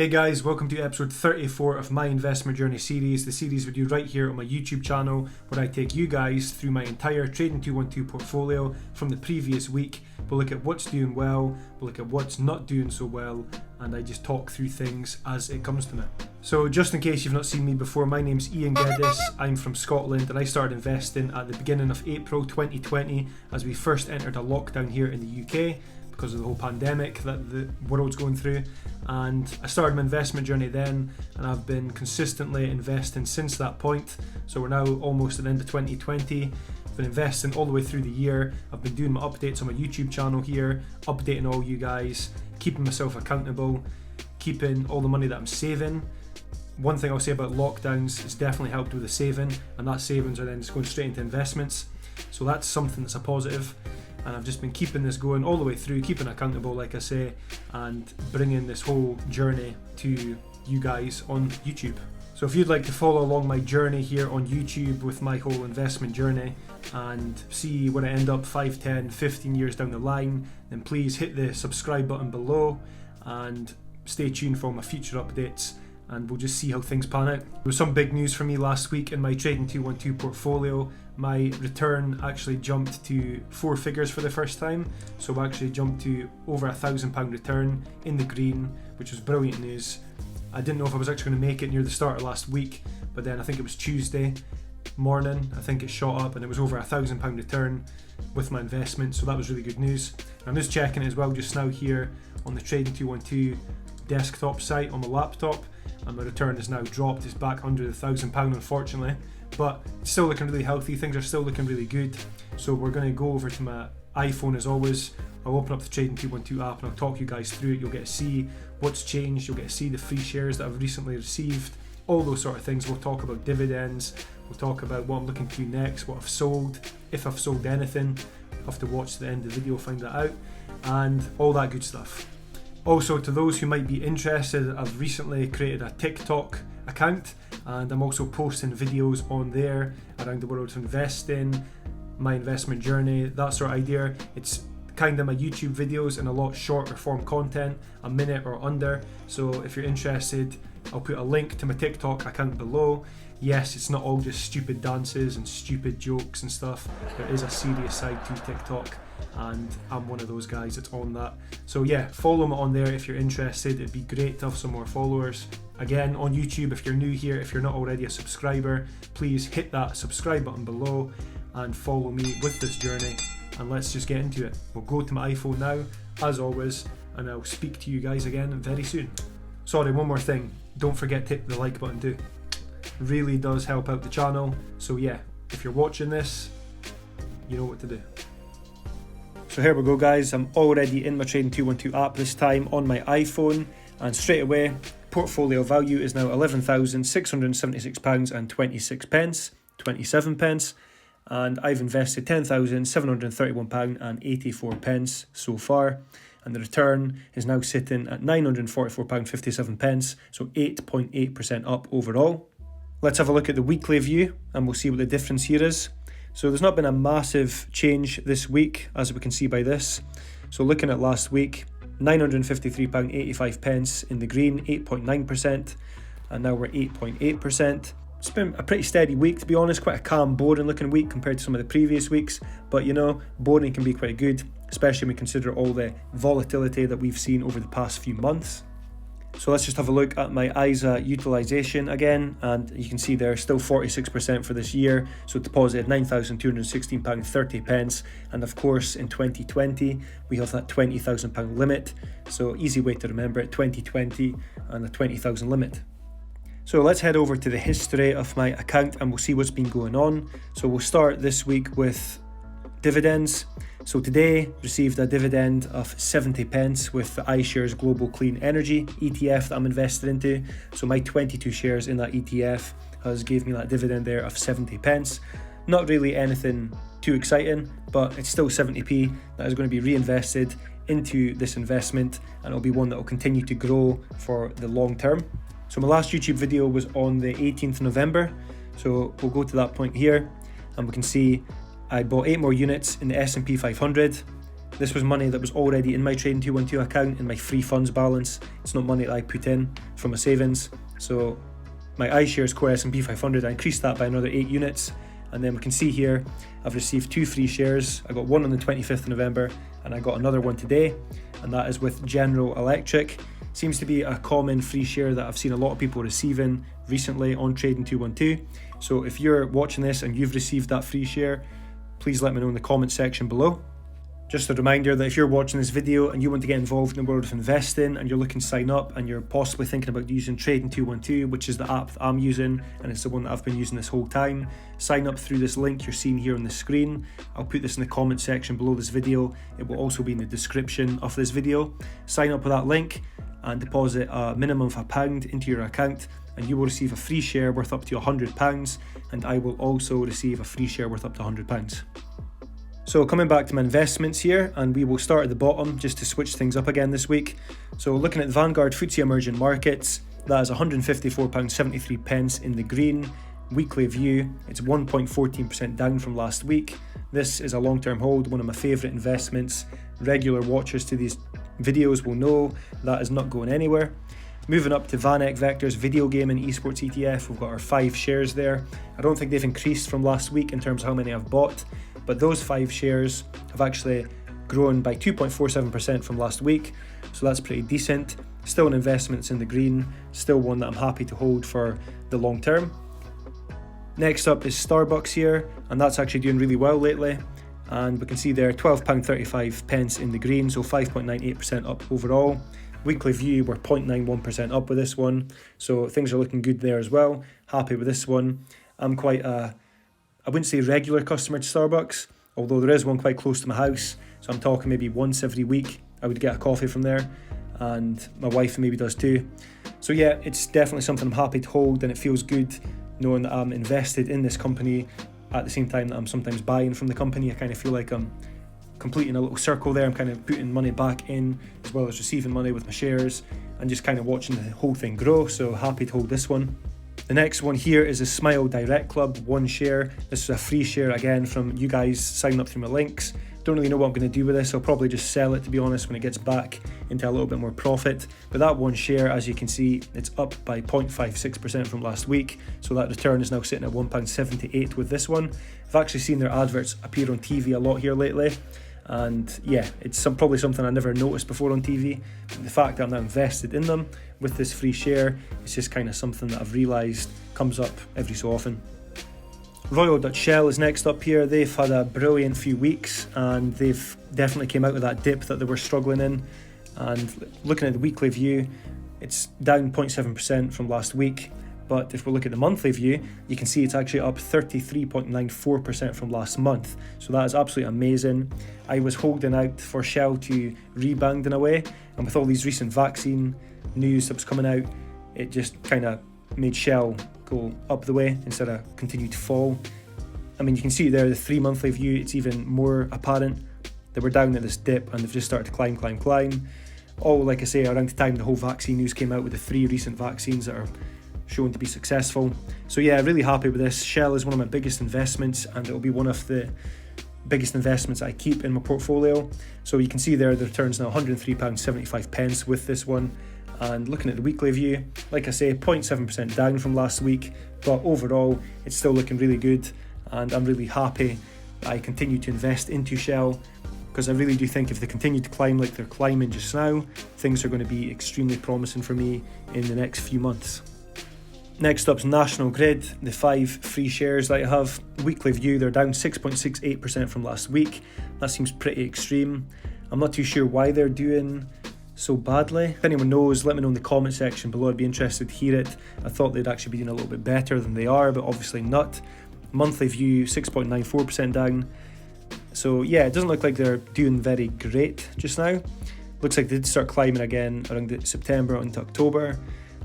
Hey guys, welcome to episode 34 of my investment journey series, the series we do right here on my YouTube channel where I take you guys through my entire Trading 212 portfolio from the previous week. We'll look at what's doing well, we'll look at what's not doing so well, and I just talk through things as it comes to me. So just in case you've not seen me before, my name's Ian Geddes, I'm from Scotland and I started investing at the beginning of April 2020 as we first entered a lockdown here in the UK because of the whole pandemic that the world's going through, and I started my investment journey then, and I've been consistently investing since that point. So we're now almost at the end of 2020. I've been investing all the way through the year. I've been doing my updates on my YouTube channel here, updating all you guys, keeping myself accountable, keeping all the money that I'm saving. One thing I'll say about lockdowns, it's definitely helped with the saving, and that savings are then just going straight into investments. So that's something that's a positive. And I've just been keeping this going all the way through, keeping accountable, like I say, and bringing this whole journey to you guys on YouTube. So if you'd like to follow along my journey here on YouTube with my whole investment journey and see where I end up 5, 10, 15 years down the line, then please hit the subscribe button below and stay tuned for all my future updates, and we'll just see how things pan out. There was some big news for me last week in my Trading 212 portfolio. My return actually jumped to 4 figures for the first time, so I actually jumped to over £1,000 return in the green, which was brilliant news. I didn't know if I was actually going to make it near the start of last week, but then I think it was Tuesday morning, I think it shot up and it was over £1,000 return with my investment, so that was really good news. I'm just checking it as well just now here on the Trading 212 desktop site on my laptop, and my return has now dropped. It's back under the £1,000 unfortunately, but it's still looking really healthy. Things are still looking really good. So we're going to go over to my iPhone as always. I'll open up the Trading 212 app and I'll talk you guys through it. You'll get to see what's changed, you'll get to see the free shares that I've recently received, all those sort of things. We'll talk about dividends, we'll talk about what I'm looking to do next, what I've sold, if I've sold anything. You'll have to watch the end of the video, find that out, and all that good stuff. Also, to those who might be interested, I've recently created a TikTok account and I'm also posting videos on there around the world of investing, my investment journey, that sort of idea. It's kind of my YouTube videos in a lot shorter form content, a minute or under. So if you're interested, I'll put a link to my TikTok account below. Yes, it's not all just stupid dances and stupid jokes and stuff. There is a serious side to TikTok, and I'm one of those guys that's on that. So yeah, follow me on there if you're interested. It'd be great to have some more followers. Again, on YouTube, if you're new here, if you're not already a subscriber, please hit that subscribe button below and follow me with this journey, and let's just get into it. We'll go to my iPhone now, as always, and I'll speak to you guys again very soon. Sorry, one more thing, don't forget to hit the like button too. It really does help out the channel. So yeah, if you're watching this, you know what to do. So here we go guys, I'm already in my Trading 212 app, this time on my iPhone, and straight away, portfolio value is now £11,676 and 27 pence, and I've invested £10,731 and 84 pence so far, and the return is now sitting at £944.57, so 8.8% up overall. Let's have a look at the weekly view and we'll see what the difference here is. So there's not been a massive change this week, as we can see by this. So looking at last week, £953.85 in the green, 8.9%, and now we're 8.8%. It's been a pretty steady week, to be honest, quite a calm, boring looking week compared to some of the previous weeks, but you know, boring can be quite good, especially when we consider all the volatility that we've seen over the past few months. So let's just have a look at my ISA utilisation again, and you can see there still 46% for this year, so deposited £9,216.30, and of course in 2020 we have that £20,000 limit, so easy way to remember it, 2020 and a 20,000 limit. So let's head over to the history of my account and we'll see what's been going on. So we'll start this week with dividends. So today received a dividend of 70 pence with the iShares Global Clean Energy ETF that I'm invested into. So my 22 shares in that ETF has gave me that dividend there of 70 pence. Not really anything too exciting, but it's still 70p that is going to be reinvested into this investment, and it'll be one that will continue to grow for the long term. So my last YouTube video was on the 18th of November. So we'll go to that point here and we can see I bought 8 more units in the S&P 500. This was money that was already in my Trading 212 account in my free funds balance. It's not money that I put in from my savings. So my iShares Core S&P 500, I increased that by another 8 units. And then we can see here, I've received 2 free shares. I got one on the 25th of November and I got another one today. And that is with General Electric. Seems to be a common free share that I've seen a lot of people receiving recently on Trading 212. So if you're watching this and you've received that free share, please let me know in the comment section below. Just a reminder that if you're watching this video and you want to get involved in the world of investing and you're looking to sign up and you're possibly thinking about using Trading 212, which is the app that I'm using and it's the one that I've been using this whole time, sign up through this link you're seeing here on the screen. I'll put this in the comment section below this video. It will also be in the description of this video. Sign up with that link and deposit a minimum of £1 into your account and you will receive a free share worth up to £100 and I will also receive a free share worth up to £100. So coming back to my investments here, and we will start at the bottom just to switch things up again this week. So looking at the Vanguard FTSE Emerging Markets, that is £154.73 in the green. Weekly view, it's 1.14% down from last week. This is a long-term hold, one of my favourite investments. Regular watchers to these videos will know that is not going anywhere. Moving up to VanEck Vector's video game and esports ETF, we've got our 5 shares there. I don't think they've increased from last week in terms of how many I've bought, but those 5 shares have actually grown by 2.47% from last week, so that's pretty decent. Still an investment in the green, still one that I'm happy to hold for the long term. Next up is Starbucks here, and that's actually doing really well lately. And we can see there £12.35 in the green, so 5.98% up overall. Weekly view, we're 0.91% up with this one, so things are looking good there as well. Happy with this one. I'm quite I wouldn't say regular customer to Starbucks, although there is one quite close to my house, so I'm talking maybe once every week I would get a coffee from there, and my wife maybe does too. So yeah, it's definitely something I'm happy to hold, and it feels good knowing that I'm invested in this company at the same time that I'm sometimes buying from the company. I kind of feel like I'm completing a little circle there. I'm kind of putting money back in as well as receiving money with my shares and just kind of watching the whole thing grow, so happy to hold this one. The next one here is a Smile Direct Club, 1 share. This is a free share again from you guys signing up through my links. Don't really know what I'm going to do with this. I'll probably just sell it, to be honest, when it gets back into a little bit more profit. But that 1 share, as you can see, it's up by 0.56% from last week. So that return is now sitting at £1.78 with this one. I've actually seen their adverts appear on TV a lot here lately. And yeah, it's probably something I never noticed before on TV. But the fact that I'm now invested in them with this free share, it's just kind of something that I've realised comes up every so often. Royal Dutch Shell is next up here. They've had a brilliant few weeks and they've definitely came out of that dip that they were struggling in. And looking at the weekly view, it's down 0.7% from last week. But if we look at the monthly view, you can see it's actually up 33.94% from last month. So that is absolutely amazing. I was holding out for Shell to rebound in a way, and with all these recent vaccine news that was coming out, it just kind of made Shell go up the way instead of continue to fall. I mean, you can see there, the 3 monthly view, it's even more apparent. They were down at this dip and they've just started to climb. All, like I say, around the time the whole vaccine news came out with the 3 recent vaccines that are shown to be successful. So yeah, really happy with this. Shell is one of my biggest investments and it'll be one of the biggest investments I keep in my portfolio. So you can see there the return's now £103.75 with this one. And looking at the weekly view, like I say, 0.7% down from last week, but overall it's still looking really good, and I'm really happy that I continue to invest into Shell, because I really do think if they continue to climb like they're climbing just now, things are going to be extremely promising for me in the next few months. Next up is National Grid, the 5 free shares that I have. Weekly view, they're down 6.68% from last week. That seems pretty extreme. I'm not too sure why they're doing so badly. If anyone knows, let me know in the comment section below. I'd be interested to hear it. I thought they'd actually be doing a little bit better than they are, but obviously not. Monthly view, 6.94% down. So yeah, it doesn't look like they're doing very great just now. Looks like they did start climbing again around September into October,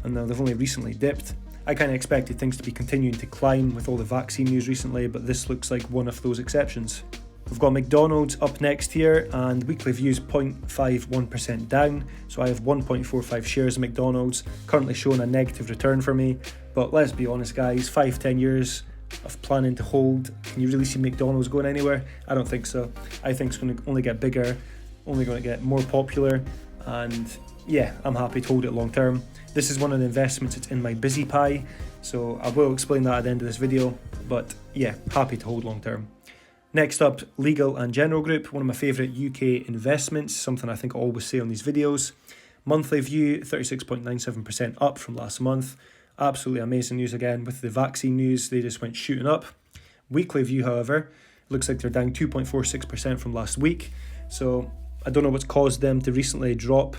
and now they've only recently dipped. I kind of expected things to be continuing to climb with all the vaccine news recently, but this looks like one of those exceptions. We've got McDonald's up next here, and weekly views 0.51% down. So I have 1.45 shares of McDonald's, currently showing a negative return for me. But let's be honest guys, 5-10 years of planning to hold, can you really see McDonald's going anywhere? I don't think so. I think it's going to only get bigger, only going to get more popular, and yeah, I'm happy to hold it long term. This is one of the investments that's in my busy pie, so I will explain that at the end of this video, but yeah, happy to hold long term. Next up, Legal and General Group, one of my favourite UK investments, something I think I always say on these videos. Monthly view, 36.97% up from last month. Absolutely amazing news again. With the vaccine news, they just went shooting up. Weekly view, however, looks like they're down 2.46% from last week. So I don't know what's caused them to recently drop.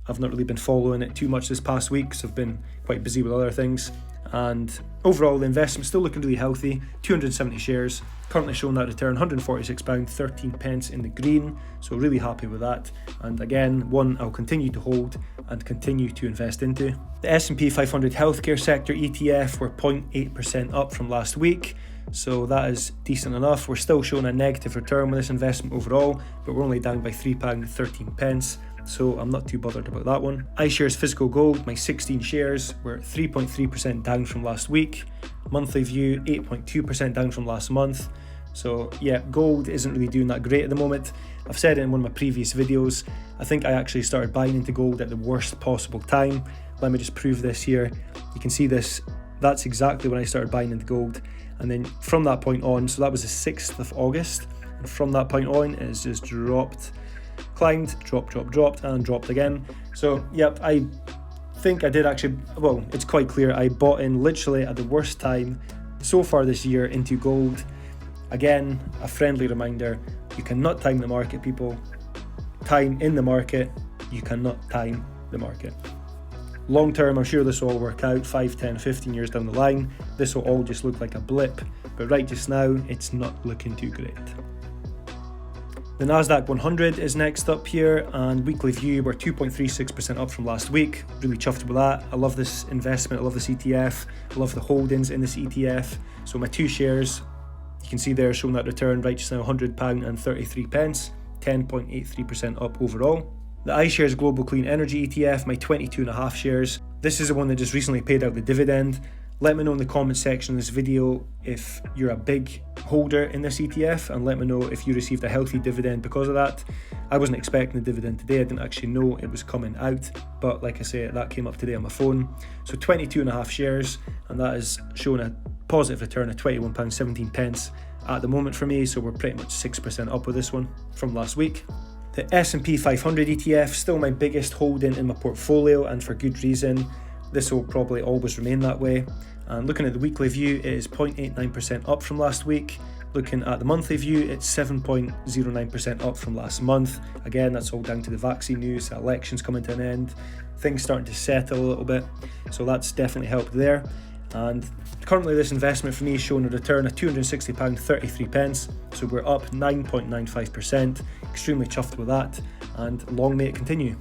I've not really been following it too much this past week because I've been quite busy with other things. And overall, the investment's still looking really healthy. 270 shares, currently showing that return, £146.13 in the green. So really happy with that. And again, one I'll continue to hold and continue to invest into. The S&P 500 healthcare sector ETF were 0.8% up from last week. So that is decent enough. We're still showing a negative return with this investment overall, but we're only down by £3.13. So I'm not too bothered about that one. iShares Physical Gold, my 16 shares, were 3.3% down from last week. Monthly view, 8.2% down from last month. So yeah, gold isn't really doing that great at the moment. I've said it in one of my previous videos. I think I actually started buying into gold at the worst possible time. Let me just prove this here. You can see this. That's exactly when I started buying into gold. And then from that point on, so that was the 6th of August. And from that point on, it has just dropped. Climbed, dropped, and dropped again. So yep, I think I did actually, well, it's quite clear I bought in literally at the worst time so far this year into gold. Again, a friendly reminder, you cannot time the market, people. Time in the market, you cannot time the market. Long term, I'm sure this will all work out, 5, 10, 15 years down the line. This will all just look like a blip, but right just now, it's not looking too great. The Nasdaq 100 is next up here, and weekly view, we're 2.36% up from last week. Really chuffed with that. I love this investment, I love this ETF, I love the holdings in this ETF. So my 2 shares, you can see there showing that return right just now, £100.33, 10.83% up overall. The iShares Global Clean Energy ETF, my 22.5 shares. This is the one that just recently paid out the dividend. Let me know in the comment section of this video if you're a big holder in this ETF, and let me know if you received a healthy dividend because of that. I wasn't expecting the dividend today, I didn't actually know it was coming out, but like I say, that came up today on my phone. So 22.5 shares, and that is showing a positive return of £21.17 at the moment for me, so we're pretty much 6% up with this one from last week. The S&P 500 ETF, still my biggest holding in my portfolio, and for good reason. This will probably always remain that way. And looking at the weekly view, it is 0.89% up from last week. Looking at the monthly view, it's 7.09% up from last month. Again, that's all down to the vaccine news, the elections coming to an end, things starting to settle a little bit. So that's definitely helped there. And currently this investment for me is showing a return of £260.33. So we're up 9.95%. Extremely chuffed with that, and long may it continue.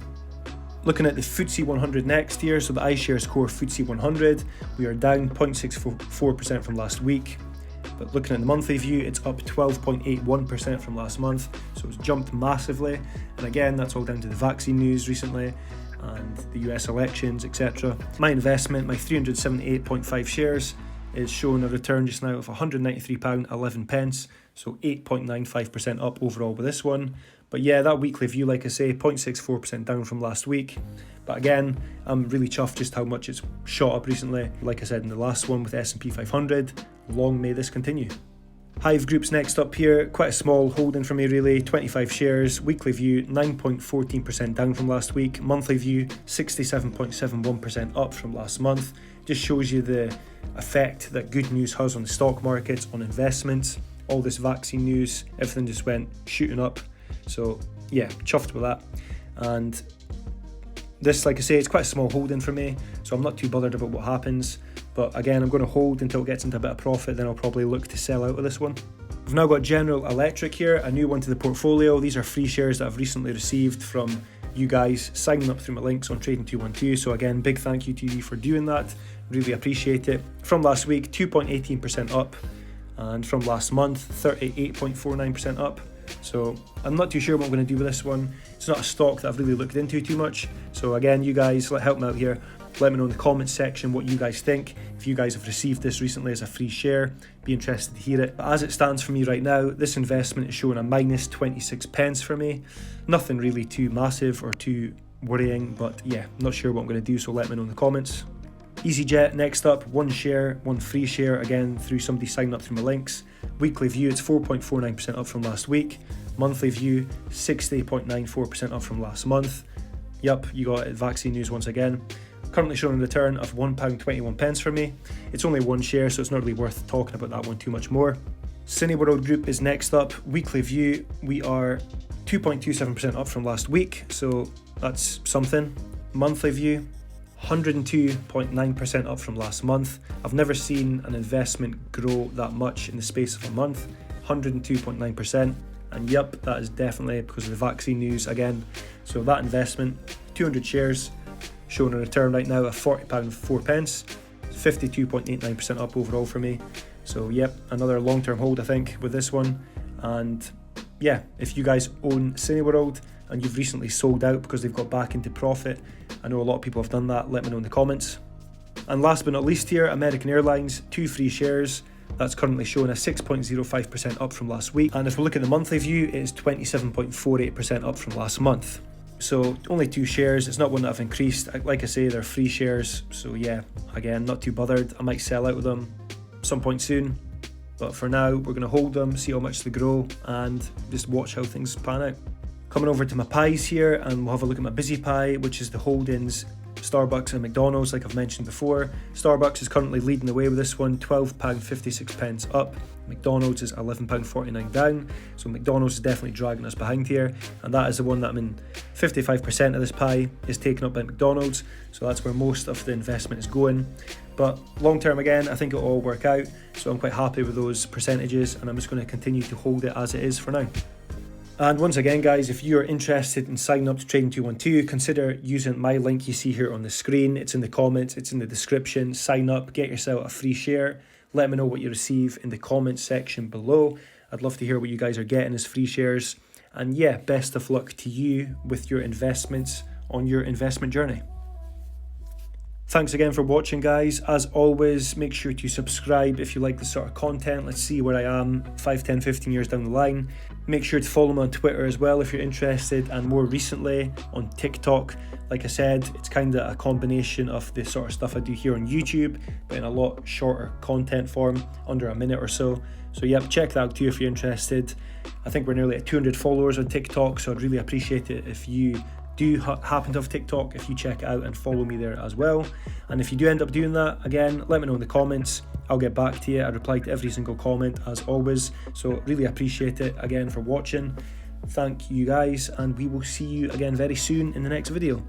Looking at the FTSE 100 next here, so the iShares Core FTSE 100, we are down 0.64% from last week. But looking at the monthly view, it's up 12.81% from last month, so it's jumped massively. And again, that's all down to the vaccine news recently and the US elections, etc. My investment, my 378.5 shares, is showing a return just now of £193.11, so 8.95% up overall with this one. But yeah, that weekly view, like I say, 0.64% down from last week. But again, I'm really chuffed just how much it's shot up recently. Like I said in the last one with S&P 500, long may this continue. Hive Group's next up here, quite a small holding for me really, 25 shares, weekly view 9.14% down from last week, monthly view 67.71% up from last month. Just shows you the effect that good news has on the stock markets, on investments. All this vaccine news, everything just went shooting up. So yeah, chuffed with that. And this, like I say, it's quite a small holding for me, so I'm not too bothered about what happens. But again, I'm going to hold until it gets into a bit of profit, then I'll probably look to sell out of this one. We've now got General Electric here, a new one to the portfolio. These are free shares that I've recently received from you guys signing up through my links on Trading212. So again, big thank you to you for doing that. Really appreciate it. From last week, 2.18% up, and from last month, 38.49% up. So I'm not too sure what I'm going to do with this one. It's not a stock that I've really looked into too much. So again, you guys, help me out here. Let me know in the comments section what you guys think. If you guys have received this recently as a free share, be interested to hear it. But as it stands for me right now, this investment is showing a minus 26 pence for me. Nothing really too massive or too worrying, but yeah, not sure what I'm going to do, so let me know in the comments. EasyJet next up, 1 share, 1 free share, again through somebody signing up through my links. Weekly view, it's 4.49% up from last week. Monthly view, 60.94% up from last month. Yep, you got it, vaccine news once again. Currently showing a return of £1.21 for me. It's only 1 share, so it's not really worth talking about that one too much more. Cineworld Group is next up. Weekly view, we are 2.27% up from last week, so that's something. Monthly view, 102.9% up from last month. I've never seen an investment grow that much in the space of a month. 102.9%. And yep, that is definitely because of the vaccine news again. So that investment, 200 shares, showing a return right now of £40.04. 52.89% up overall for me. So yep, another long-term hold I think with this one. And yeah, if you guys own Cineworld and you've recently sold out because they've got back into profit, I know a lot of people have done that, let me know in the comments. And last but not least here, American Airlines, 2 free shares. That's currently showing a 6.05% up from last week. And if we look at the monthly view, it is 27.48% up from last month. So only 2 shares, it's not one that I've increased. Like I say, they're free shares. So yeah, again, not too bothered. I might sell out of them some point soon. But for now, we're going to hold them, see how much they grow, and just watch how things pan out. Coming over to my pies here, and we'll have a look at my busy pie, which is the holdings Starbucks and McDonald's, like I've mentioned before. Starbucks is currently leading the way with this one, £12.56 up. McDonald's is £11.49 down, so McDonald's is definitely dragging us behind here, and that is the one that I'm in. 55% of this pie is taken up by McDonald's, so that's where most of the investment is going. But long term again, I think it'll all work out, so I'm quite happy with those percentages, and I'm just going to continue to hold it as it is for now. And once again guys, if you're interested in signing up to Trading 212, consider using my link you see here on the screen. It's in the comments, it's in the description. Sign up, get yourself a free share. Let me know what you receive in the comments section below. I'd love to hear what you guys are getting as free shares. And yeah, best of luck to you with your investments on your investment journey. Thanks again for watching guys. As always, make sure to subscribe if you like this sort of content. Let's see where I am 5, 10, 15 years down the line. Make sure to follow me on Twitter as well if you're interested, and more recently on TikTok. Like I said, it's kind of a combination of the sort of stuff I do here on YouTube, but in a lot shorter content form, under a minute or so. So yep, check that out too if you're interested. I think we're nearly at 200 followers on TikTok, so I'd really appreciate it if you do happen to have TikTok, if you check it out and follow me there as well. And if you do end up doing that, again, let me know in the comments. I'll get back to you. I reply to every single comment as always, so really appreciate it again for watching. Thank you guys, and we will see you again very soon in the next video.